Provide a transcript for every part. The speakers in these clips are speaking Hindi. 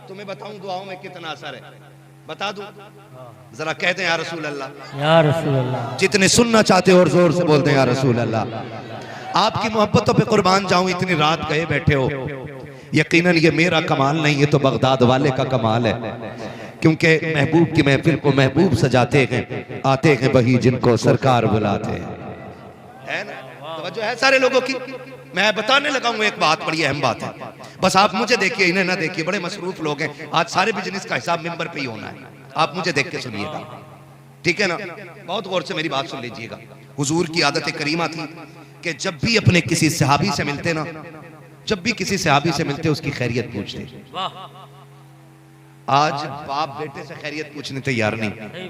तुम्हें बताऊं दुआओं में कितना असर है, बता दूं? जरा कहते हैं या रसूल अल्लाह, या रसूल अल्लाह। जितने सुनना चाहते हो और जोर से बोलते हैं या रसूल अल्लाह। आपकी मोहब्बतों पे कुर्बान जाऊं, इतनी रात गए बैठे हो। यकीनन ये मेरा कमाल नहीं, ये तो बगदाद वाले का कमाल है, क्योंकि महबूब की महफिल को महबूब सजाते हैं, आते हैं वही जिनको सरकार बुलाते हैं। है ना? तवज्जो है सारे लोगों की। मैं बताने लगा हूं एक बात, बड़ी अहम बात है, बस आप मुझे देखिए, इन्हें ना देखिए। बड़े मसरूफ लोग हैं, आज सारे बिजनेस का हिसाब मिंबर पे ही होना है। आप मुझे देख के सुनिएगा, ठीक है ना? बहुत गौर से मेरी बात सुन लीजिएगा। हुजूर की आदत करीमा थी कि जब भी अपने किसी सहाबी से मिलते ना, जब भी किसी सहाबी से मिलते उसकी खैरियत पूछते। आज बाप बेटे से खैरियत पूछने तैयार नहीं,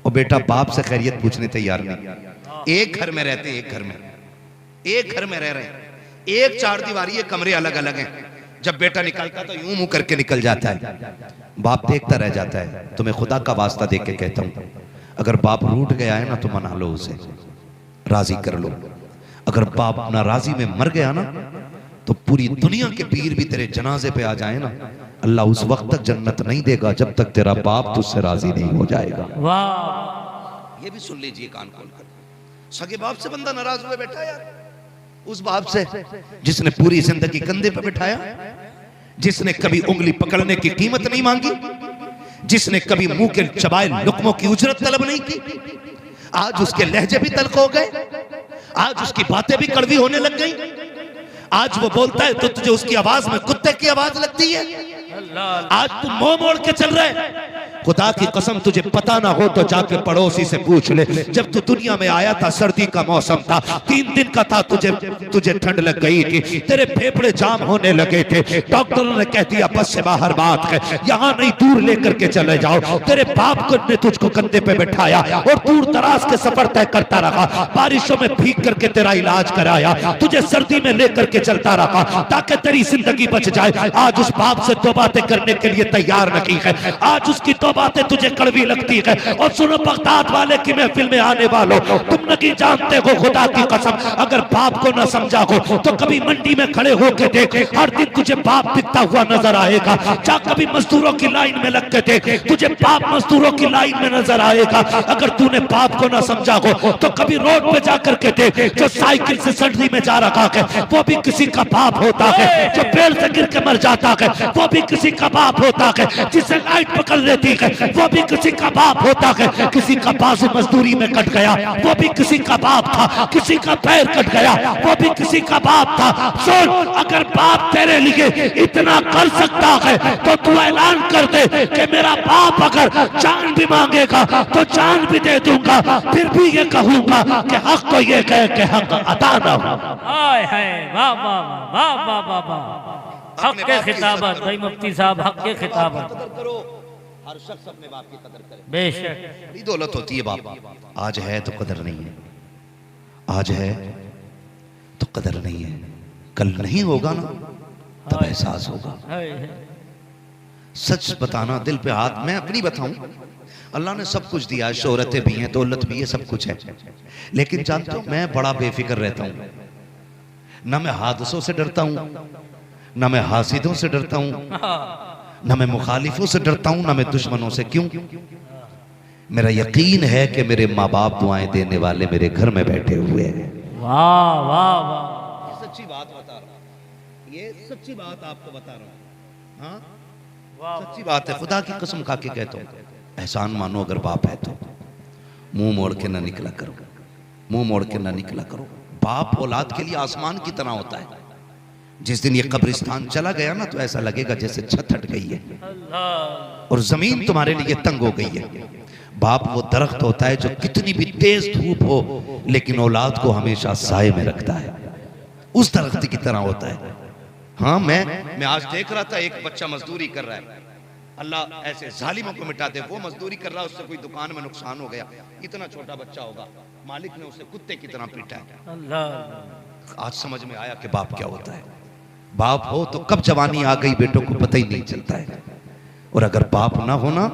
और बेटा बाप से खैरियत पूछने तैयार नहीं। एक घर में रहते हैं, एक घर में, एक घर में रह रहे हैं, एक चार दीवारी, ये कमरे अलग अलग हैं। जब बेटा निकलता तो यूं मुंह करके निकल जाता है, बाप देखता रह जाता है। तुम्हें खुदा का वास्ता देख के कहता हूं, अगर बाप रूठ गया है ना तो मना लो उसे, राजी कर लो। अगर बाप नाराजी में मर गया ना तो पूरी दुनिया के पीर भी तेरे जनाजे पे आ जाए ना, अल्लाह उस वक्त तक जन्नत नहीं देगा जब तक तेरा बाप तुझसे राजी नहीं हो जाएगा। वाह, ये भी सुन लीजिए कान खोल कर। सगे बाप से बंदा नाराज हुए बैठा यार, उस बाप से जिसने पूरी जिंदगी कंधे पे बिठाया, जिसने कभी उंगली पकड़ने की कीमत नहीं मांगी, जिसने कभी मुंह के चबाए लुकमों की उजरत तलब नहीं की। आज उसके लहजे भी तल्ख हो गए, आज उसकी बातें भी कड़वी होने लग गई। आज वो बोलता है तो तुझे उसकी आवाज में कुत्ते की आवाज लगती है। आज तू मुंह मोड़ के चल रहा है। खुदा की कसम तुझे पता ना हो तो जाके पड़ोसी से पूछ ले, जब तू दुनिया में आया था सर्दी का मौसम था, 3 दिन का था, तुझे ठंड लग गई थी, तेरे फेफड़े जाम होने लगे थे, डॉक्टरों ने कह दिया बस से बाहर बात है, यहाँ नहीं दूर लेकर के चले जाओ। तेरे बाप ने तुझको कंधे पे बैठाया और दूर दराज के सफर तय करता रहा, बारिशों में भीग करके तेरा इलाज कराया, तुझे सर्दी में लेकर के चलता रहा ताकि तेरी जिंदगी बच जाए। आज उस बाप से दो बातें करने के लिए तैयार नहीं है, आज उसकी दो बातें तुझे कड़वी लगती है। और सुनो बगदाद वाले की महफिल में आने वालों, तुम नहीं जानते हो खुदा की कसम, अगर बाप को ना समझा हो तो कभी मंडी में खड़े होके देख, हर दिन तुझे बाप बिकता हुआ नजर आएगा। जा कभी मजदूरों की लाइन में लग के देख, तुझे बाप मजदूरों की लाइन में नजर आएगा। अगर तूने बाप को ना समझा हो तो कभी रोड पे जाकर के देख, जो साइकिल से सर्दी में जा रखा है वो भी किसी का बाप होता है, जो पेड़ से गिर के मर जाता है वो भी किसी का बाप होता है, जिसे लाइट पकड़ लेती है वो भी किसी का बाप होता है, किसी का बाजू मजदूरी में कट गया वो भी किसी का बाप था, किसी का पैर कट गया वो भी किसी का बाप था। सुन, अगर बाप तेरे लिए इतना कर सकता है तो तू ऐलान कर दे कि मेरा बाप अगर जान भी मांगेगा तो जान भी दे दूंगा, फिर भी ये कहूंगा कि हक तो ये कहे कि हक अदा ना हो। हाय हाय, वाह वाह वाह वाह वाह वाह, हक के खिताबत भाई मुफ्ती साहब, हक के खिताबत करो, हर शख्स अपने बाप की कदर करे। बेशक बड़ी दौलत होती है बाप। आज है तो कदर नहीं है, आज है तो कदर नहीं है, कल नहीं होगा ना तब एहसास होगा। सच बताना दिल पे हाथ, मैं अपनी बताऊं, अल्लाह ने सब कुछ दिया है, शोहरतें भी हैं, दौलत भी है, सब कुछ है, लेकिन जानते हो मैं बड़ा बेफिक्र रहता हूं। ना मैं हादसों से डरता हूं, ना मैं हासिदों से डरता हूं, ना मैं मुखालिफों से डरता हूं, ना मैं दुश्मनों से। क्यों? मेरा यकीन है कि मेरे माँ बाप दुआएं देने वाले मेरे घर में बैठे हुए हैं। वाह वाह वाह, ये सच्ची बात बता रहा हूं, ये सच्ची बात आपको बता रहा हूं। हाँ सच्ची बात है, खुदा की कसम खा के कहता हूं। एहसान मानो अगर बाप है तो मुंह मोड़ के ना निकला करो, मुंह मोड़ के ना निकला करो। बाप औलाद के लिए आसमान की तरह होता है। जिस दिन ये कब्रिस्तान चला गया ना तो ऐसा लगेगा जैसे छत हट गई है और जमीन तुम्हारे लिए तंग हो गई है। बाप वो दरख्त होता है जो कितनी भी तेज धूप हो लेकिन औलाद को हमेशा साए में रखता है, उस दरख्त की तरह होता है। हाँ मैं आज देख रहा था, एक बच्चा मजदूरी कर रहा है, अल्लाह ऐसे जालिमों को मिटा दे, वो मजदूरी कर रहा है, उससे कोई दुकान में नुकसान हो गया, इतना छोटा बच्चा होगा, मालिक ने उसे कुत्ते की तरह पीटा है। आज समझ में आया कि बाप क्या होता है। बाप हो तो कब जवानी आ गई बेटों को पता ही नहीं चलता है, और अगर बाप ना होना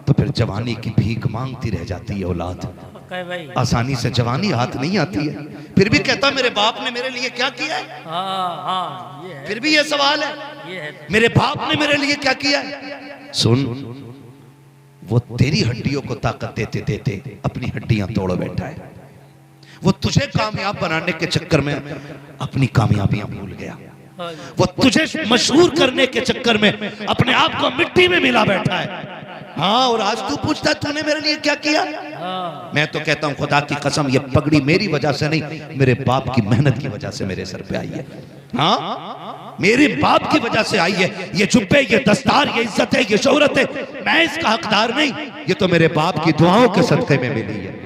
तो फिर जवानी की भीख मांगती रह जाती है औलाद। कहे भाई आसानी से जवानी हाथ नहीं आती है। फिर भी कहता मेरे बाप ने मेरे लिए क्या किया है। हाँ ये है, फिर भी ये सवाल है, ये है। मेरे बाप ने मेरे लिए क्या किया है। सुन, वो तेरी हड्डियों को ताकत देते देते अपनी हड्डियां तोड़ बैठा है। वो तुझे कामयाब बनाने के चक्कर में अपनी कामयाबियां भूल गया। वो तुझे मशहूर करने के चक्कर में अपने आप को मिट्टी में मिला बैठा है। हाँ, और आज तू पूछता है तूने मेरे लिए क्या किया। मैं तो कहता हूं खुदा की कसम, ये पगड़ी मेरी वजह से नहीं, मेरे बाप की मेहनत की वजह से मेरे सर पे आई है। हाँ, मेरे बाप की वजह से आई है। ये जुब्बे, ये दस्तार, ये इज्जत है, ये शोहरत है, मैं इसका हकदार नहीं, ये तो मेरे बाप की दुआओं के सदके में मिली है।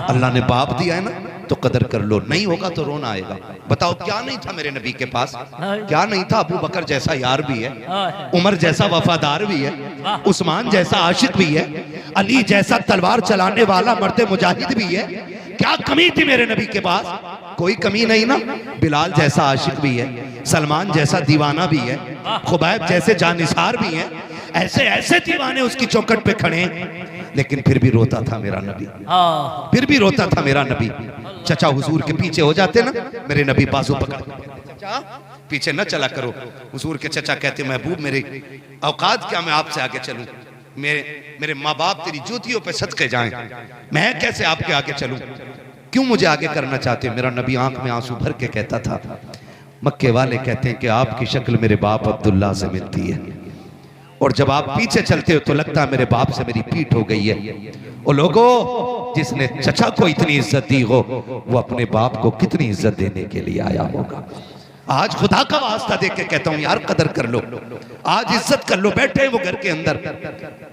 अल्लाह ने बाप दिया है ना, तो कदर कर लो, नहीं होगा तो रोना आएगा। बताओ क्या नहीं था मेरे नबी के पास, क्या नहीं था। अबू बकर जैसा यार भी है, उमर जैसा वफादार भी है, उस्मान जैसा आशिक भी है, अली जैसा तलवार चलाने वाला मर्द मुजाहिद भी है। क्या कमी थी मेरे नबी के पास, कोई कमी नहीं ना। बिलाल जैसा आशिक भी है, सलमान जैसा दीवाना भी है, खुबैब जैसे जानिसार भी है। ऐसे ऐसे दीवाने उसकी चौखट पे खड़े हैं, लेकिन फिर भी रोता था मेरा नबी, फिर भी रोता था मेरा नबी। चचा हुजूर के पीछे हो जाते ना, मेरे नबी बाजू पकड़, चचा पीछे न चला करो। हुजूर के चचा कहते महबूब मेरे औकात क्या, मैं आपसे आगे चलूं, मेरे माँ बाप तेरी जूतियों पे सदके जाएं, मैं कैसे आपके आगे चलूं, क्यों मुझे आगे करना चाहते हो। मेरा नबी आंख में आंसू भर के कहता था, मक्के वाले कहते हैं कि आपकी शक्ल मेरे बाप अब्दुल्ला से मिलती है, और जब आप पीछे चलते हो तो लगता है मेरे बाप से मेरी पीठ हो गई है। ओ लोगो, जिसने चचा को इतनी इज्जत दी हो, वो अपने बाप को कितनी इज्जत देने के लिए आया होगा। आज खुदा का वास्ता देख के कहता हूं यार, कदर कर लो, आज इज्जत कर लो। बैठे वो घर के अंदर,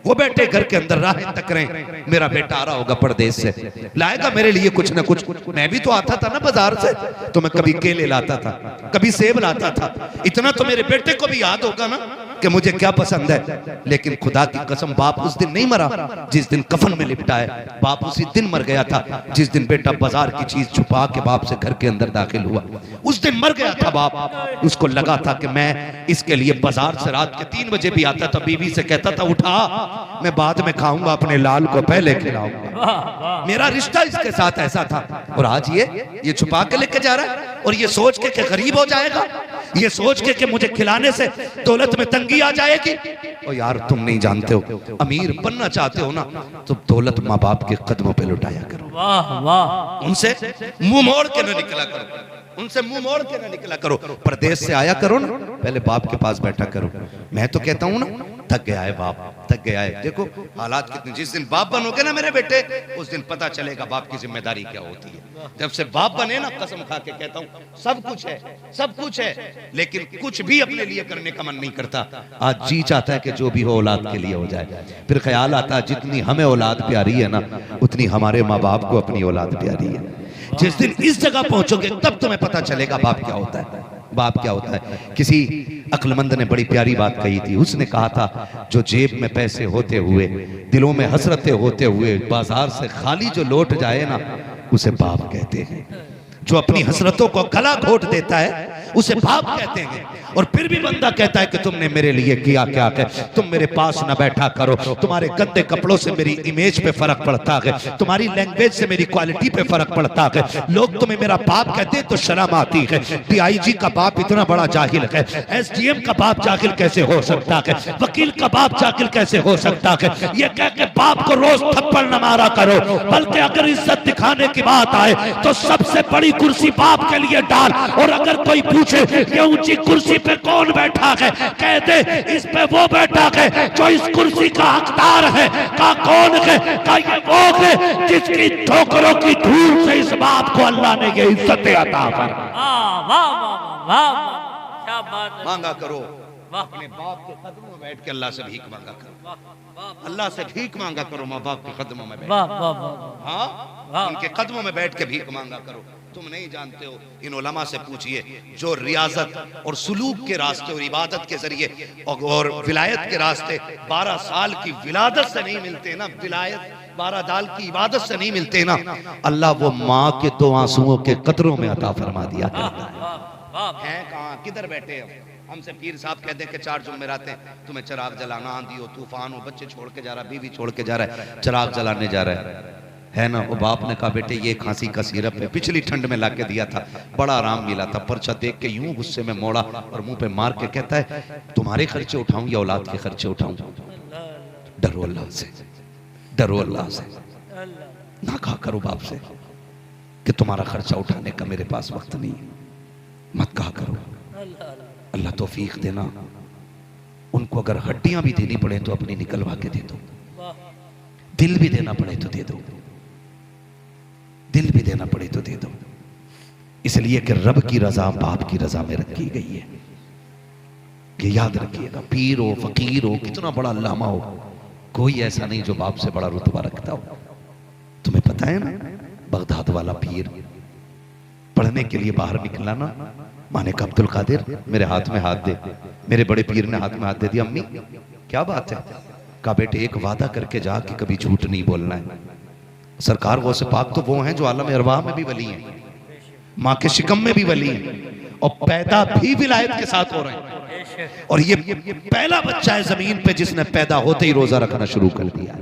वो बैठे घर के अंदर राहें तक रहे। मेरा बेटा आ रहा होगा परदेश से, लाएगा मेरे लिए कुछ ना कुछ। मैं भी तो आता था ना बाजार से, तो मैं कभी केले लाता था, कभी सेब लाता था। इतना तो मेरे बेटे को भी याद होगा ना कि मुझे क्या पसंद है। लेकिन खुदा की कसम, बाप उस दिन नहीं मरा जिस दिन कफन में लिपटा है। बाप उसी दिन मर गया था जिस दिन बेटा बाजार की चीज छुपा के बाप से घर के अंदर दाखिल हुआ। उस दिन मर गया था बाप। उसको लगा था कि मैं इसके लिए बाजार से रात के 3 बजे भी आता था, बीवी से कहता था उठा, मैं बाद में खाऊंगा, अपने लाल को पहले खिलाऊंगा। मेरा रिश्ता इसके साथ ऐसा था। और आज ये छुपा के लेके जा रहा है, और ये सोच के कि गरीब हो जाएगा, ये सोच के कि मुझे खिलाने से दौलत में तंगी आ जाएगी। और यार तुम नहीं जानते हो, अमीर बनना चाहते हो ना, तो दौलत माँ बाप के कदमों पे लुटाया करो। वाह वाह, उनसे मुंह मोड़ के न निकला करो, उनसे मुंह मोड़ के न निकला करो। परदेश से आया करो ना, पहले बाप के पास बैठा करो। मैं तो कहता हूँ ना, थक गया है बाप, थक गया है। देखो हालात कितने, जिस दिन बाप बनोगे ना मेरे बेटे, उस दिन पता चलेगा बाप की जिम्मेदारी क्या होती है। जब से बाप बने ना, कसम खा के कहता हूँ, सब कुछ है, सब कुछ है, लेकिन कुछ भी अपने लिए करने का मन नहीं करता। आज जी चाहता है कि जो भी हो औलाद के लिए हो जाए। फिर ख्याल आता है जितनी हमें औलाद प्यारी है ना, उतनी हमारे माँ बाप को अपनी औलाद प्यारी है। जिस दिन इस जगह पहुंचोगे तब तुम्हें पता चलेगा बाप क्या होता है, बाप क्या होता है। किसी अक्लमंद ने बड़ी प्यारी बात कही थी। उसने कहा था, जो जेब में पैसे होते हुए, दिलों में हसरतें होते हुए, बाजार से खाली जो लौट जाए ना, उसे बाप कहते हैं। जो अपनी हसरतों को गला घोट देता है, उसे बाप कहते हैं। और फिर भी बंदा कहता है कि तुमने मेरे लिए किया क्या है, तुम मेरे पास ना बैठा करो, तुम्हारे गंदे कपड़ों से मेरी इमेज पे फर्क पड़ता है, तुम्हारी लैंग्वेज से मेरी क्वालिटी पे फर्क पड़ता है, लोग तुम्हें मेरा बाप कहते हैं तो शर्म आती है। DIG का बाप इतना बड़ा जाहिल है, SDM का बाप जाहिल कैसे हो सकता है, वकील का बाप जाहिल कैसे हो सकता है। ये कह के बाप को रोज थप्पड़ न मारा करो, बल्कि अगर इज्जत दिखाने की बात आए तो सबसे बड़ी कुर्सी बाप के लिए डाल। और अगर कोई पूछे ये ऊंची कुर्सी पे कौन बैठा है, कह दे इस पे वो बैठा है जो इस कुर्सी का हकदार है। का कौन है, का ये वो है जिसकी ठोकरों की धूल से इस बाप को अल्लाह ने ये इज्जत अता फरमाई। वाह वाह वाह, क्या बात है। मांगा करो, अपने बाप के कदमों में बैठ के अल्लाह से भीख मांगा करो, अल्लाह से भीख मांगा करो। माँ बाप के कदमों में बैठ, वाह वाह वाह, हाँ, उनके कदमों में बैठ के भीख मांगा करो। तुम नहीं जानते हो, इन उलमा से पूछिए जो रियाजत और सुलूक के रास्ते और इबादत के जरिए और विलायत के रास्ते 12 साल की विलादत से नहीं मिलते ना, विलायत 12 साल की इबादत से नहीं मिलते ना, अल्लाह वो माँ के 2 आंसुओं के कतरों में अता फरमा दिया करता है। कहाँ, किधर बैठे हो? हमसे पीर साहब कहते हैं कि 4 जुमेरात हैं, तुम्हें चिराग जलाना, आंधी हो, तूफान हो, बच्चे छोड़ के जा रहा है, बीवी छोड़ के जा रहा है, चिराग जलाने जा रहा है। है ना। वो बाप ने कहा बेटे ये खांसी का सिरप है, पिछली ठंड में लाके दिया था, बड़ा आराम मिला था। पर्चा देख के यूं गुस्से में मोड़ा और मुंह पे मार के कहता है तुम्हारे खर्चे उठाऊं या औलाद के खर्चे उठाऊं? डरो अल्लाह से, डरो अल्लाह से। ना कहा करो बाप से कि तुम्हारा खर्चा उठाने का मेरे पास वक्त नहीं है, मत कहा करो। अल्लाह तौफीक देना। उनको अगर हड्डियां भी देनी पड़े तो अपनी निकलवा के दे दो, दिल भी देना पड़े तो दे दो, दिल भी देना पड़े तो दे दो। इसलिए कि रब की रजा बाप की रजा में रखी गई है। ये याद रखिएगा। पीर हो, फकीर हो, कितना बड़ा अल्लामा हो, कोई ऐसा नहीं जो बाप से बड़ा रुतबा रखता हो। तुम्हें पता है ना, बगदाद वाला पीर पढ़ने के लिए बाहर निकला ना, माने का अब्दुल कादिर मेरे हाथ में हाथ दे। मेरे बड़े पीर ने हाथ में हाथ दे दिया। अम्मी क्या बात है? कहा बेटे एक वादा करके जा कि कभी झूठ नहीं बोलना है। सरकार गौसे पाक तो वो हैं जो आलम अरवाह में भी वली हैं, माँ के शिकम में भी वली हैं, और पैदा भी विलायत के साथ हो रहे हैं। और ये पहला बच्चा है जमीन पे जिसने पैदा होते ही रोजा रखना शुरू कर दिया।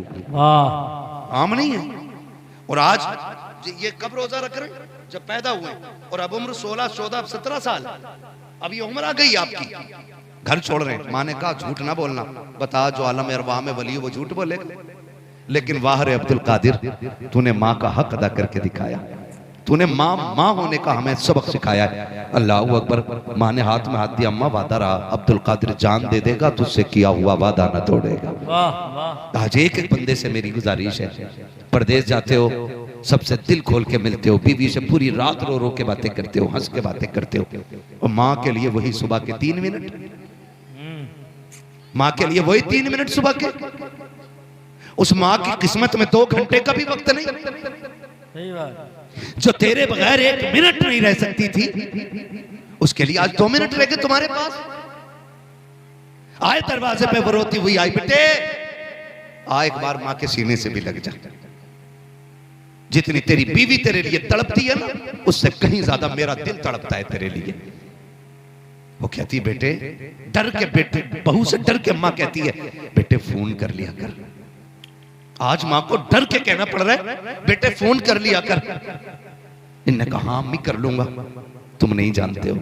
आम नहीं है। और आज ये कब रोजा रख रहे हैं? जब पैदा हुए। और अब उम्र 16, 14, 17 साल, अब ये उम्र आ गई आपकी, घर छोड़ रहे हैं। माँ ने कहा झूठ ना बोलना, बता जो आलम अरवाह में वली है वो झूठ बोलेगा। लेकिन वाह रे अब्दुल कादिर, तूने माँ का हक अदा करके दिखाया, तूने माँ होने का हमें सबक सिखाया है। अल्लाह अकबर। माँ ने हाथ में हाथ दिया, अम्मा वादा रहा, अब्दुल कादिर जान दे देगा, तुझसे किया हुआ वादा न तोड़ेगा। आज एक एक बंदे से मेरी गुजारिश है, परदेश जाते हो सबसे दिल खोल के मिलते हो, बीवी से पूरी रात रो रो के बातें करते हो, हंस के बातें करते हो, और माँ के लिए वही सुबह के 3 मिनट, माँ के लिए वही 3 मिनट सुबह के। उस माँ की किस्मत में 2 घंटे का भी वक्त नहीं, सही बात। जो तेरे बगैर 1 मिनट नहीं रह सकती थी, उसके लिए आज 2 मिनट रह गए तुम्हारे पास। आए दरवाजे पे वो रोती हुई आई, बेटे आ एक बार माँ के सीने से भी लग जा। जितनी तेरी बीवी तेरे लिए तड़पती है ना, उससे कहीं ज्यादा मेरा दिल तड़पता है तेरे लिए। वो कहती बेटे डर के, बेटे बहू से डर के माँ कहती है बेटे फोन कर लिया कर। आज माँ को डर के कहना पड़ रहा है बेटे फोन कर लिया कर। इनने कहा हाँ मैं कर लूंगा। तुम नहीं जानते हो,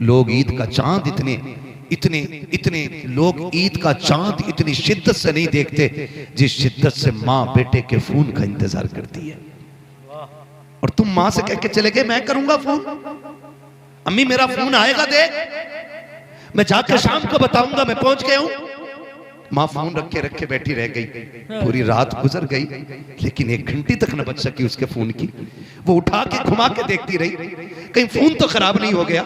लोग ईद का चांद इतने लोग ईद का चांद इतनी शिद्दत से नहीं देखते जिस शिद्दत से माँ बेटे के फोन का इंतजार करती है। और तुम माँ से कह के चले गए मैं करूंगा फोन, अम्मी मेरा फोन आएगा देख, मैं जाकर शाम को बताऊंगा मैं पहुंच गया हूं। माँ फोन रखे रखे बैठी रह गई, पूरी रात गुजर गई, लेकिन 1 घंटे तक न बच सकी उसके फोन की। वो उठा के घुमा के देखती रही, कहीं फोन तो खराब नहीं हो गया,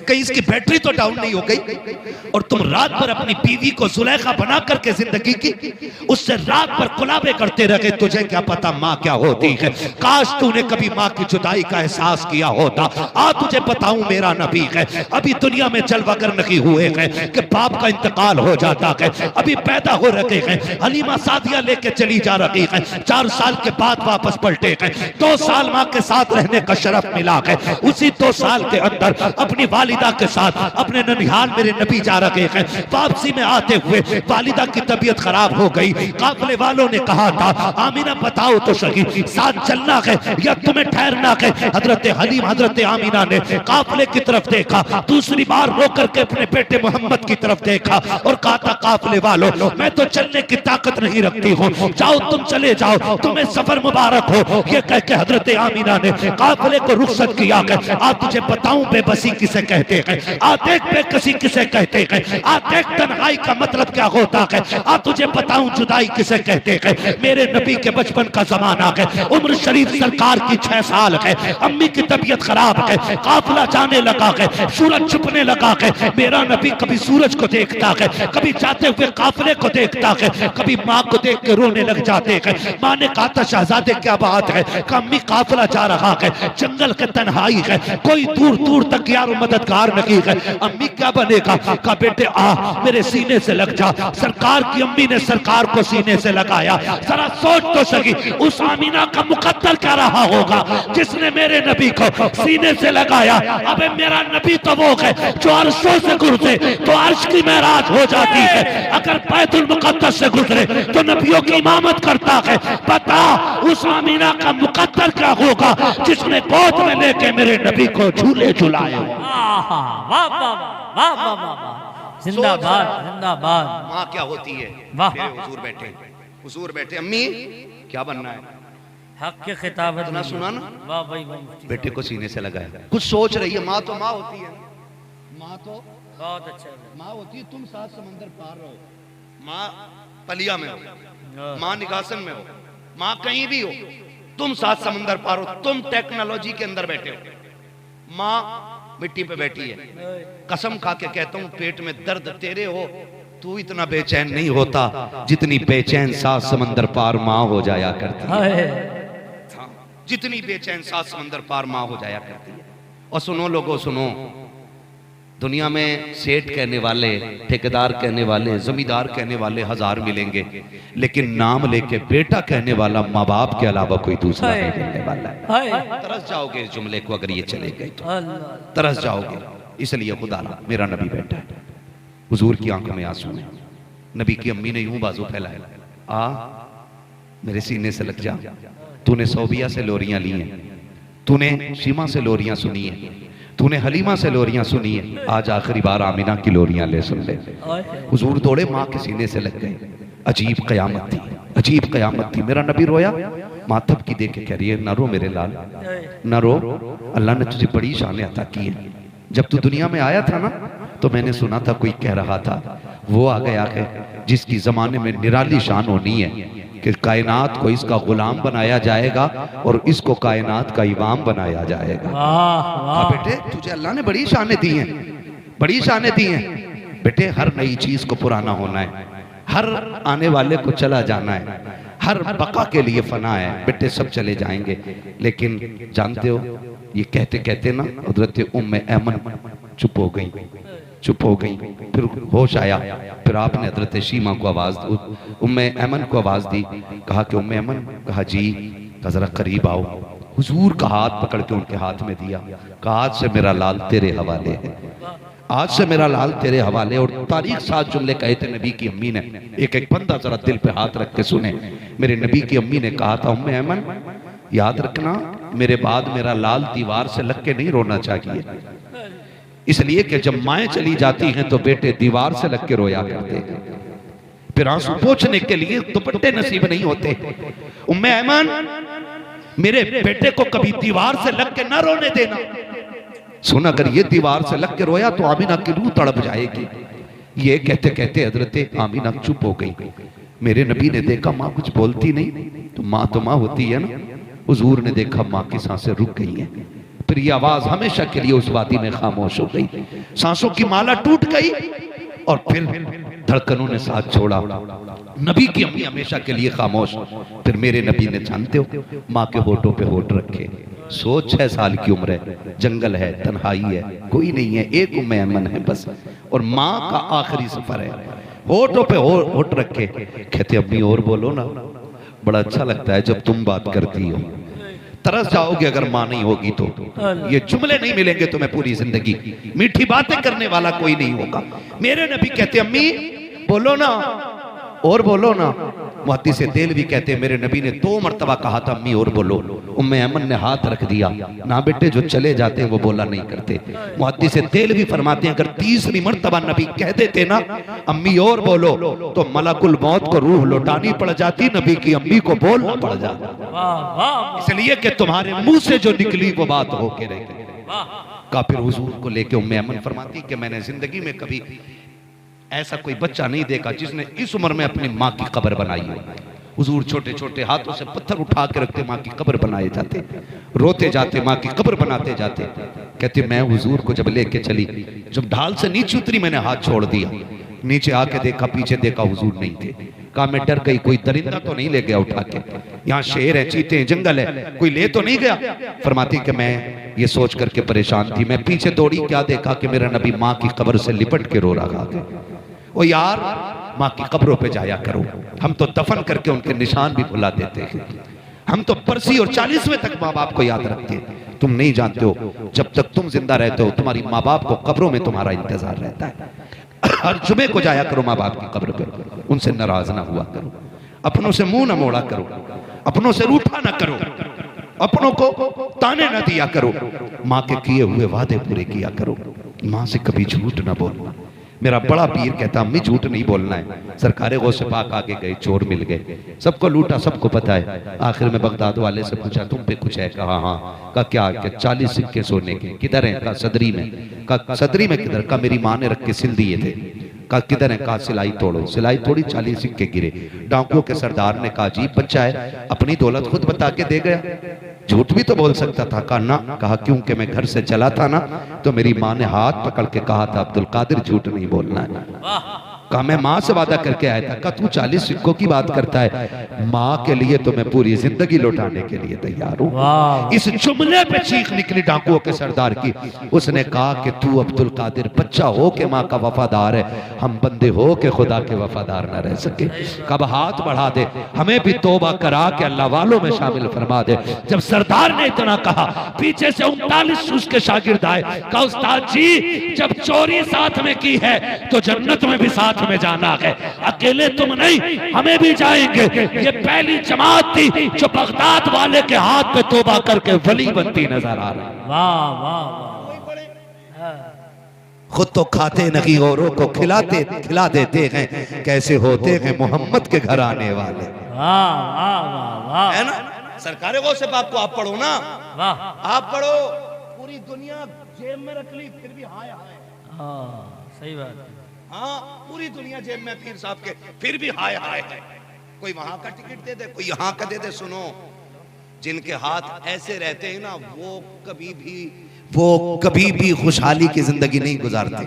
कहीं इसकी बैटरी तो डाउन नहीं हो गई। और तुम रात भर अपनी बीवी को जुलेखा बना करके जिंदगी की, उससे रात भर कुलाबे करते रहे। तुझे क्या पता माँ क्या होती है? काश तूने कभी माँ की जुदाई का एहसास किया होता। आ तुझे बताऊं मेरा नबी है, अभी दुनिया में जलवागर नहीं हुए हैं कि बाप का इंतकाल हो जाता है, अभी पैदा हो रखे हैं। हलीमा सादिया लेके चली जा रही है, 4 साल के बाद वापस पलटे हैं। 2 साल माँ के साथ रहने का शरफ मिला है। उसी 2 साल के अंदर अपनी वालिदा के साथ अपने ननिहाल मेरे नबी जा रहे हैं। वापसी में आते हुए वालिदा की तबीयत खराब हो गई। काफिले वालों ने कहा था आमीना बताओ तो सही साथ चलना है या तुम्हें ठहरना है। हजरत हलीम हजरत आमीना ने काफिले की तरफ देखा, दूसरी बार रो करके अपने बेटे मोहम्मद की तरफ देखा और कहा था काफिले वालों मैं तो चलने की ताकत नहीं रखती हूँ, जाओ तुम चले जाओ, तुम्हें सफर मुबारक हो। ये कह के हजरत आमीना ने काफिले को रुखसत किया। आज तुझे बताऊं बेबसी किसे कहते हैं, आ देख बेकसी किसे कहते हैं, आ देख तन्हाई का मतलब क्या होता है, आ तुझे बताऊं जुदाई किसे कहते हैं। मेरे नबी के बचपन का जमाना है, उम्र शरीफ सरकार की 6 साल है, अम्मी की तबीयत खराब है, काफिला जाने लगा है, सूरज छुपने लगा है। मेरा नबी कभी सूरज को देखता है, कभी जाते हुए काफिले को देखता है, कभी माँ को देख के रोने लग जाते हैं। माँ ने कहा था शहजादे क्या बात है? अम्मी काफिला जा रहा है, जंगल के तन्हाई है, है, कोई दूर दूर तक यार मददगार नहीं है। अम्मी क्या बनेगा? कहा बेटे आ मेरे सीने से लग जा। सरकार की अम्मी ने सरकार को सीने से लगाया। जरा सोच तो सकी उस आमीना का मुकद्दर क्या रहा होगा जिसने मेरे नबी को सीने से लगाया। अबे मेरा नबी तो वो है जो अर्शों से गुजरे तो अर्श की महराज हो जाती है, अगर बैतुल मुकद्दस से गुजरे तो नबियों की इमामत करता है। बता उस आमीना का मुकद्दर क्या होगा जिसने गोद में लेके मेरे नबी को झूले झुलाए। वाह वाह वाह वाह वाह, जिंदाबाद जिंदाबाद। माँ क्या होती है? वाह। मेरे हुजूर बैठे अम्मी क्या बनना है? हक के खिताबत इतना सुना ना? वाह भाई वाह, मुफ्ती बेटे को सीने से लगाया। कुछ सोच रही है। माँ तो माँ होती है, माँ तो बहुत अच्छा है। माँ होती है। तुम 7 समंदर पार रहो, माँ पलिया में हो, माँ निगासन में हो, माँ कहीं भी हो, तुम 7 समंदर पार हो। तुम टेक्नोलॉजी के अंदर बैठे हो, माँ मिट्टी पे बैठी है। कसम खा के कहता हूँ पेट में दर्द तेरे हो तू इतना बेचैन नहीं होता जितनी बेचैन 7 समंदर पार माँ हो जाया करती है। जितनी बेचैन 7 समंदर पार माँ हो जाया करती है। और सुनो लोगों सुनो, दुनिया में सेठ कहने वाले, ठेकेदार कहने वाले, जमींदार कहने वाले 1000 मिलेंगे, लेकिन नाम लेके बेटा कहने वाला माँ बाप के अलावा कोई दूसरा नहीं मिलने वाला है। तरस जाओगे इस जुमले को अगर ये चले गए तो तरस जाओगे। इसलिए खुदा मेरा नबी बैठा है, हुजूर की आंखों में आंसू है। नबी की अम्मी ने यूं बाजू फैलाया, आ मेरे सीने से लग जा। तूने सोबिया से लोरियां ली हैं, तूने शीमा से लोरियां सुनी है, तूने हलीमा से लोरियां सुनी है, आज आखिरी बार आमिना की लोरियां ले सुन ले। हुजूर दौड़े, माँ के सीने से लग गए। अजीब कयामत थी, अजीब कयामत थी। मेरा नबी रोया, मातब की देख के कह रही है न रो मेरे लाल, न रो, अल्लाह ने तुझे बड़ी शान अता की है। जब तू दुनिया में आया था ना तो मैंने सुना था कोई कह रहा था वो आ गया है जिसकी जमाने में निराली शान होनी है कि कायनात को इसका गुलाम बनाया जाएगा और इसको कायनात का इमाम बनाया जाएगा। बेटे तुझे अल्लाह ने बड़ी शानें दी हैं, बड़ी शानें दी हैं। बेटे हर नई चीज को पुराना होना है, हर आने वाले को चला जाना है, हर बका के लिए फना है। बेटे सब चले जाएंगे, लेकिन जानते हो ये कहते कहते ना हजरत उम्मे ऐमन चुप हो गई, चुप हो गई। फिर होश आया, फिर आपने हजरत शीमा को आवाज, उम्मे ऐमन को आवाज दी। कहा कि उम्मे ऐमन, कहा जी, जरा करीब आओ। हुजूर का हाथ पकड़ के उनके हाथ में दिया, कहा आज से मेरा लाल तेरे हवाले है, आज से मेरा लाल तेरे हवाले। और तारीख 7 जुमले कहे थे नबी की अम्मी ने, एक एक बंदा जरा दिल पे हाथ रख के सुने। मेरे नबी की अम्मी ने कहा था उम्मे ऐमन याद रखना मेरे बाद मेरा लाल दीवार से लग के नहीं रोना चाहिए, इसलिए कि जब माएँ चली जाती हैं तो बेटे दीवार से लग के रोया करते हैं, फिर आंसू पोंछने के लिए दुपट्टे नसीब नहीं होते। उम्मे ऐमन मेरे बेटे को कभी दीवार से लग के न रोने देना। सुन अगर ये दीवार से लग के रोया तो आमीना की रूह तड़प जाएगी। ये कहते कहते हजरत आमीना चुप हो गई। मेरे नबी ने देखा माँ कुछ बोलती नहीं, तो माँ होती है ना। हुजूर ने देखा माँ की सांसें रुक गई हैं, फिर ये आवाज हमेशा के लिए उस वादी में खामोश हो गई। सांसों की माला टूट गई और फिर धड़कनों ने साथ छोड़ा। नबी की अम्मी हमेशा के लिए खामोश। फिर मेरे नबी ने जानते हो माँ के होठों पे होठ रखे। 6 साल की उम्र है, जंगल है, तन्हाई है, कोई नहीं है, एक उम्मे ऐमन है बस, और माँ का आखिरी सफर है। होठों पे होठ रखे, कहते अम्मी और बोलो ना, बड़ा अच्छा लगता है जब तुम बात करती हो। तरस जाओगे अगर माँ नहीं होगी तो। ये जुमले नहीं मिलेंगे तुम्हें पूरी जिंदगी, मीठी बातें करने वाला कोई नहीं होगा। मेरे नबी कहते अम्मी बोलो ना, और बोलो ना। मुहद्दिस देलवी कहते मेरे नबी ने 2 मरतबा कहा था अम्मी और बोलो। उम्मे ऐमन ने हाथ रख दिया, ना बेटे जो चले जाते हैं वो बोला नहीं करते। मुहद्दिस देलवी फरमाते हैं अगर 3री मरतबा नबी कह देते ना अम्मी और बोलो तो मलकुल मौत को रूह लौटानी पड़ जाती, नबी की अम्मी को बोलना पड़ जाता, इसलिए कि तुम्हारे मुंह से जो निकली वो बात होके रही। का फिर हुजूर को लेके उम्मे ऐमन फरमाती कि मैंने जिंदगी में कभी ऐसा कोई बच्चा नहीं देखा जिसने इस उम्र में अपनी माँ की कब्र बनाई हो। हुजूर छोटे छोटे हाथों से पत्थर उठा के रखते, माँ की कब्र बनाए जाते, रोते जाते, माँ की कब्र बनाते जाते। कहते मैं हुजूर को जब लेके चली, जब ढाल से नीचे उतरी मैंने हाथ छोड़ दिया, नीचे आके देखा, पीछे देखा, हुजूर नहीं थे। कहा मैं डर गई, कोई दरिंदा तो नहीं ले गया उठा के, यहाँ शेर है, चीते हैं, जंगल है, कोई ले तो नहीं गया। फरमाती कि मैं ये सोच करके परेशान थी, मैं पीछे दौड़ी, क्या देखा कि मेरा नबी माँ की कब्र से लिपट के रो रहा था। ओ यार, माँ की कब्रों पे जाया करो, हम तो दफन करके उनके निशान भी भुला देते हैं, हम तो बरसी और 40वें तक माँ बाप को याद रखते हैं। तुम नहीं जानते हो, जब तक तुम जिंदा रहते हो तुम्हारी माँ बाप को कब्रों में तुम्हारा इंतजार रहता है। हर जुमे को जाया करो माँ बाप की कब्र पे, उनसे नाराज ना हुआ करो, अपनों से मुंह ना मोड़ा करो, अपनों से रूठा ना करो, अपनों को ताने ना दिया करो, माँ के किए हुए वादे पूरे किया करो, माँ से कभी झूठ ना बोलना। मेरा बड़ा पीर कहता अम्मी झूठ नहीं बोलना है। सरकारे गौसे पाक आगे गए, चोर मिल गए, सबको लूटा, सबको पता है। आखिर में बगदाद वाले से पूछा तुम पे कुछ है? कहा हाँ। कहा क्या? 40 सिक्के सोने के। किधर है? कहा सदरी में। कहा सदरी में किधर? कहा मेरी माँ ने रख के सिल दिए थे। कहा किधर है? कहा सिलाई तोड़ो। सिलाई तोड़ी, 40 सिक्के गिरे। डाकुओं के सरदार ने कहा अजीब बच्चा है, अपनी दौलत खुद बता के दे गया, झूठ भी तो बोल सकता था। कहा ना। कहा क्योंकि मैं घर से चला था ना, तो मेरी माँ ने हाथ पकड़ के कहा था अब्दुल कादिर झूठ नहीं बोलना है। कहा मैं माँ से वादा करके आया था। कहा तू 40 सिक्कों की बात करता है, माँ के लिए तो मैं पूरी जिंदगी लौटाने के लिए तैयार हूँ। इस जुमले पे चीख निकली डाकुओं के सरदार की। उसने कहा कि तू अब्दुल कादिर बच्चा हो के माँ का वफादार है, हम बंदे हो के खुदा के वफादार न रह सके। कब हाथ बढ़ा दे, हमें भी तौबा करा के अल्लाह वालों में शामिल फरमा दे। जब सरदार ने इतना कहा, पीछे से 39 उसके शागिर्द आए। कहा उस्ताद जी, जब चोरी साथ में की है तो जन्नत में भी साथ में जाना है, अकेले तुम नहीं, हमें भी जाएंगे। ये पहली जमात थी जो बगदाद वाले के हाथ पे तौबा करके वली बनती नजर आ रही। वाह वाह। खुद तो खाते नहीं, औरों को खिला देते हैं, कैसे होते हैं मोहम्मद के घर आने वाले। वाह वाह वाह। है ना? सरकारे गौसे पाक को आप पढ़ो ना, वाह, आप पढ़ो, पूरी दुनिया जेब में रख ली फिर भी हाय हाय। हाँ सही बात है। हाँ, पूरी दुनिया जेब में पीर साहब के, फिर भी हाय हाय है। कोई वहां का टिकट दे दे, कोई यहाँ का दे दे। सुनो, जिनके हाथ ऐसे रहते हैं ना, वो कभी भी खुशहाली की जिंदगी नहीं गुजारते।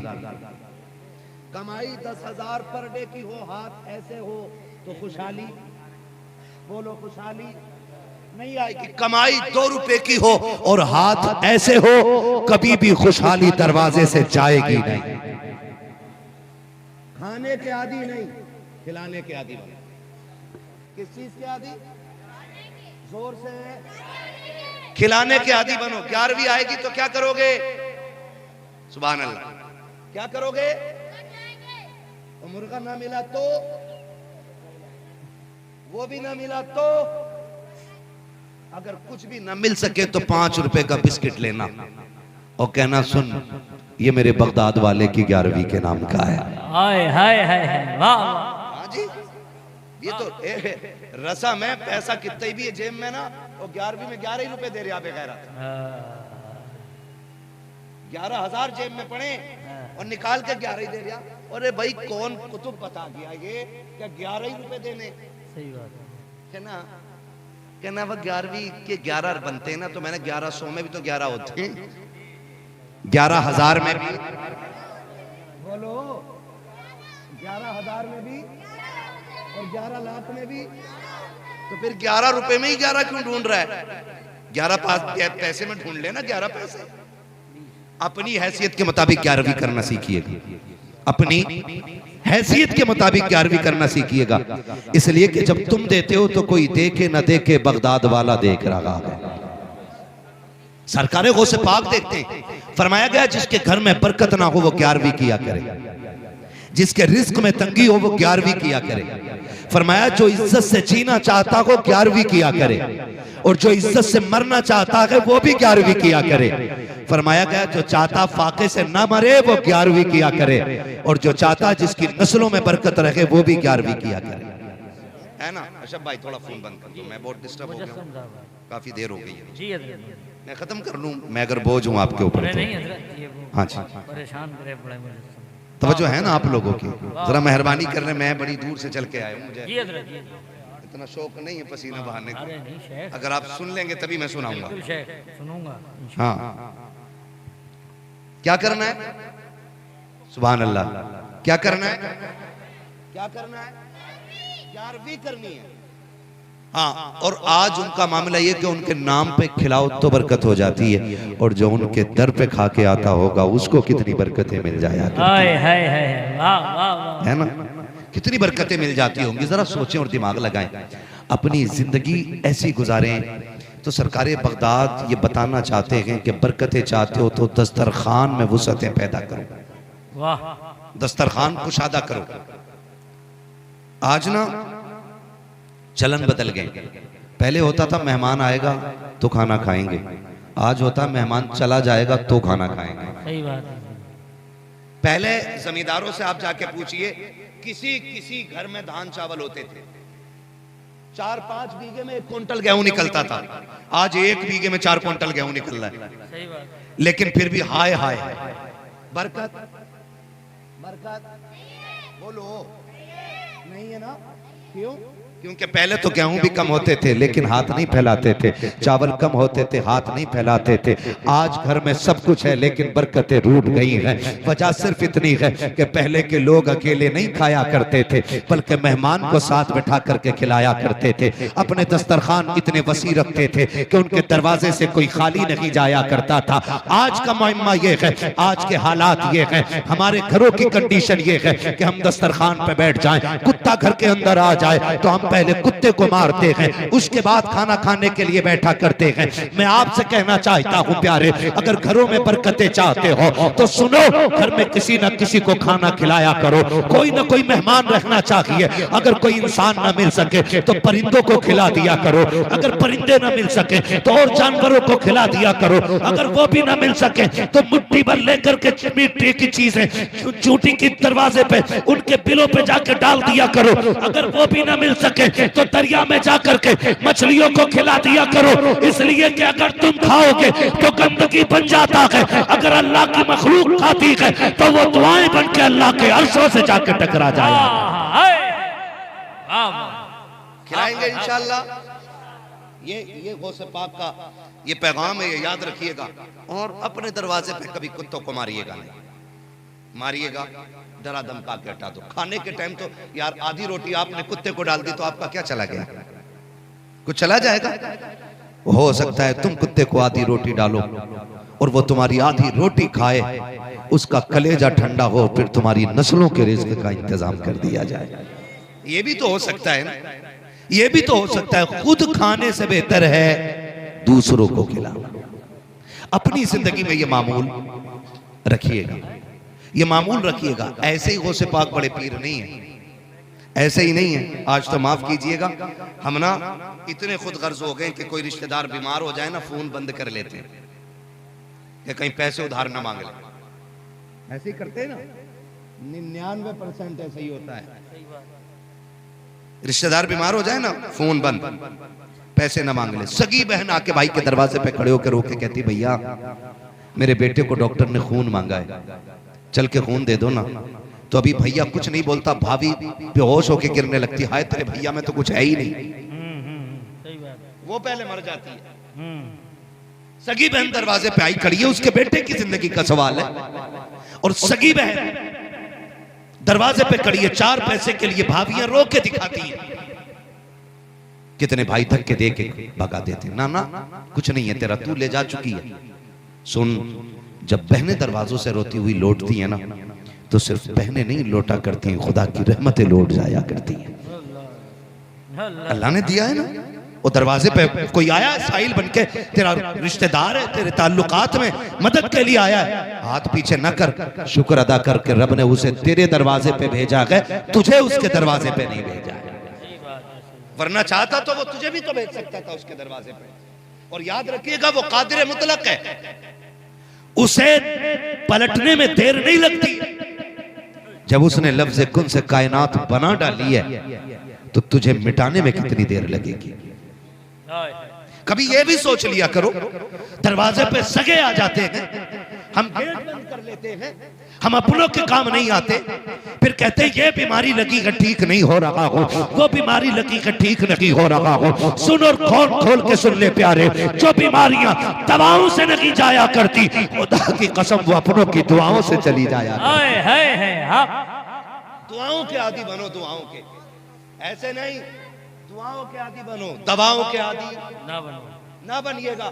कमाई 10,000 पर डे की हो, हाथ ऐसे हो तो खुशहाली, बोलो खुशहाली नहीं आएगी। कमाई 2 रुपए की हो और हाथ ऐसे हो, कभी भी खुशहाली दरवाजे से जाएगी नहीं। खाने के आदि नहीं, खिलाने के आदि बनो। किस चीज के आदि? जोर से खिलाने के आदि बनो। 11वीं आएगी तो क्या करोगे? सुभान अल्लाह, क्या करोगे? तो मुर्गा ना मिला तो, वो भी ना मिला तो, अगर कुछ भी ना मिल सके तो 5 रुपए का बिस्किट लेना और कहना सुन, ये मेरे बगदाद वाले की 11वीं के नाम का है। हाय हाय हाय वाह। हाँ जी, ये तो रसम है। पैसा कितना भी है जेब में ना, और 11वीं में 11 ही रुपए दे रहे बेगैरत। 11,000 जेब में पड़े और निकाल के 11 ही दे रहा। अरे भाई कौन कुतुब बता दिया ये क्या 11 ही रुपए देने? सही बात है ना? कहना वो 11वीं के 11 बनते हैं ना, तो मैंने 1100 में भी तो 11 होते हैं, 11,000 में भी बोलो, 11,000 में भी और 11 लाख में भी। तो फिर 11 रुपए में ही 11 क्यों ढूंढ रहा है? 11 पैसे में ढूंढ लेना 11 पैसे। अपनी हैसियत के मुताबिक 11वीं करना सीखिएगा, अपनी हैसियत के मुताबिक 11वीं करना सीखिएगा। इसलिए कि जब तुम देते हो तो कोई देखे न देखे, बगदाद वाला देख रहा है। सरकारे गौसे पाक देखते हैं, फरमाया गया जिसके घर में बरकत ना हो वो 11वीं किया करे, जिसके रिस्क में तंगी हो वो 11वीं किया करे। फरमाया जो इज्जत से जीना चाहता हो 11वीं किया करे, और जो इज्जत से मरना चाहता है वो भी 11वीं किया करे। फरमाया गया जो चाहता फाके से ना मरे वो 11वीं किया करे, और जो चाहता जिसकी नस्लों में बरकत रखे वो भी 11वीं किया करे। है ना? अशब भाई थोड़ा फोन बंद कर दो, मैं बहुत डिस्टर्ब हो गया, काफी देर हो गई है। जी हजरत, मैं खत्म कर लूं, मैं अगर बोझ हूं आपके ऊपर तो। नहीं हजरत, ये वो हाँ जी, परेशान करे बड़े मुझे। तवज्जो है ना आप लोगों की, जरा मेहरबानी कर रहे, मैं बड़ी दूर से चल के आया हूं, मुझे जी हजरत, जी इतना शौक नहीं है पसीना बहाने का। अरे नहीं शेख, अगर आप सुन लेंगे तभी मैं सुनाऊंगा। बिल्कुल शेख, सुनूंगा। हाँ, क्या करना है? सुभान अल्लाह। क्या करना है? क्या करना है? 11वीं करनी है। हाँ, और आज उनका मामला ये कि उनके नाम पे खिलाओ तो बरकत हो जाती है, और जो उनके दर पे खा के आता होगा उसको कितनी बरकतें मिल जाया करती है। वाह वाह वाह, है ना? कितनी बरकतें मिल जाती होंगी, जरा सोचें और दिमाग लगाएं। अपनी जिंदगी ऐसी गुजारें। तो सरकारे बगदाद ये बताना चाहते हैं कि बरकतें चाहते हो तो दस्तरखान में वुसअतें पैदा करो। वाह, दस्तरखान कुशादा करो। आज ना चलन बदल गए। पहले होता था मेहमान आएगा तो खाना खाएंगे, आज होता मेहमान चला जाएगा तो खाना खाएंगे। सही बात है। पहले जमींदारों से आप जाके पूछिए, किसी किसी घर में धान चावल होते थे, 4-5 बीघे में 1 क्विंटल गेहूं निकलता था। आज 1 बीघे में 4 क्विंटल गेहूं निकल रहा है। सही बात। लेकिन फिर भी हाय हाय बरकत बरकत बोलो नहीं है ना? क्यों? क्योंकि पहले तो गेहूं भी कम होते थे लेकिन हाथ नहीं फैलाते थे, चावल कम होते थे हाथ नहीं फैलाते थे। आज घर में सब कुछ है लेकिन बरकतें रूठ गई हैं। वजह सिर्फ इतनी है कि पहले के लोग अकेले नहीं खाया करते थे, बल्कि मेहमान को साथ बैठा करके खिलाया करते थे। अपने दस्तरखान इतने वसी रखते थे कि उनके दरवाजे से कोई खाली नहीं जाया करता था। आज का मामला ये है, आज के हालात ये है, हमारे घरों की कंडीशन ये है कि हम दस्तरखान पे बैठ जाएं, कुत्ता घर के अंदर आ जाए तो हम पहले कुत्ते को मारते हैं, उसके बाद खाना खाने के लिए बैठा करते हैं। मैं आपसे कहना चाहता हूं प्यारे, अगर घरों में बरकतें चाहते हो तो सुनो, घर में किसी न किसी को खाना खिलाया करो। कोई ना कोई मेहमान रखना चाहिए। अगर कोई इंसान ना मिल सके तो परिंदों को खिला दिया करो, अगर परिंदे ना मिल सके तो और जानवरों को खिला दिया करो, अगर वो भी ना मिल सके तो मुट्ठी भर लेकर के मिट्टी की चीजें चूटी के दरवाजे पे उनके बिलों पे जाकर डाल दिया करो। अगर वो भी ना मिल सके तो दरिया में जाकर के मछलियों को खिला दिया करो, इसलिए कि अगर तुम खाओगे तो गंदगी बन जाता है, अगर अल्लाह की मखलूक खाती है तो वो दुआएं बन के अल्लाह के अर्शों से जाकर टकरा जाए। खिलाएंगे इंशाअल्लाह। ये गौसे पाक का ये पैगाम है, ये याद रखिएगा। और अपने दरवाजे पे कभी कुत्तों को मारिएगा नहीं, मारिएगा डरा धमका के हटा दो। खाने के टाइम तो यार आधी रोटी आपने कुत्ते को डाल दी तो आपका क्या चला गया? कुछ चला जाएगा? हो सकता है तुम कुत्ते को आधी रोटी डालो और वो तुम्हारी आधी रोटी खाए, उसका कलेजा ठंडा हो, फिर तुम्हारी नस्लों के रिज्क का इंतजाम कर दिया जाए। ये भी तो हो सकता है ना, ये भी तो हो सकता है। खुद खाने से बेहतर है दूसरों को खिलाओ। अपनी जिंदगी में ये मामूल रखिएगा, ये मामूल रखिएगा। ऐसे ही गौसे पाक बड़े पीर नहीं है, ऐसे ही नहीं है। आज तो माफ कीजिएगा, हम ना इतने खुद गर्ज हो गए कि कोई रिश्तेदार बीमार हो जाए ना, फोन बंद कर लेते हैं कि कहीं पैसे उधार ना मांग ले। ऐसे ही करते हैं ना, 99% ऐसा ही होता है। रिश्तेदार बीमार हो जाए ना, फोन बंद, पैसे ना मांग ले। सगी बहन आके भाई के दरवाजे पे खड़े होकर रोके कहती, भैया मेरे बेटे को डॉक्टर ने खून मांगा है, चल के खून दे दो ना। तो अभी भैया कुछ नहीं बोलता, भाभी बेहोश होके गिरने लगती, हाय तेरे भैया में तो कुछ है ही नहीं। सही बात है। वो पहले मर जाती है। सगी बहन दरवाजे पे आई खड़ी है, उसके बेटे की जिंदगी का सवाल है, और सगी बहन दरवाजे पे खड़ी है। 4 पैसे के लिए भाभियां रो के दिखाती है। कितने भाई धक्के दे के भगा देते, ना ना कुछ नहीं है तेरा, तू ले जा चुकी है। सुन, जब बहनें दरवाजों से रोती हुई लौटती है ना, तो सिर्फ बहनें नहीं लौटा करती हैं, खुदा की रहमतें लौट जाया करती हैं। अल्लाह ने दिया है ना। वो दरवाजे पे कोई आया साहिल बनके, तेरा रिश्तेदार है, तेरे ताल्लुकात में मदद के लिए आया है, हाथ पीछे न कर, शुक्र अदा कर के रब ने उसे तेरे दरवाजे पे भेजा है, तुझे उसके दरवाजे पे नहीं भेजा है। वरना चाहता तो वो तुझे भी तो भेज सकता था उसके दरवाजे पे। और याद रखिएगा वो कादिर मुतलक है, उसे पलटने में देर नहीं लगती। जब उसने लफ्ज़ कुन से कायनात बना डाली है तो तुझे मिटाने में कितनी देर लगेगी। कभी ये भी सोच लिया करो, दरवाजे पे सगे आ जाते हैं, हम गेट बंद कर लेते हैं, हम अपनों के काम नहीं आते, फिर कहते हैं ये बीमारी लगी है ठीक नहीं हो रहा हो, वो बीमारी लगी है ठीक नहीं हो रहा हो। सुन और खोल खोल के सुन ले प्यारे, जो बीमारियां दवाओं से नहीं जाया करती, खुदा की कसम वो अपनों की दुआओं से चली जाया करती। दुआओं के आदि बनो, दुआओं के, ऐसे नहीं दुआओं के आदि बनो, दवाओं के आदि ना बनो। ना बनिएगा।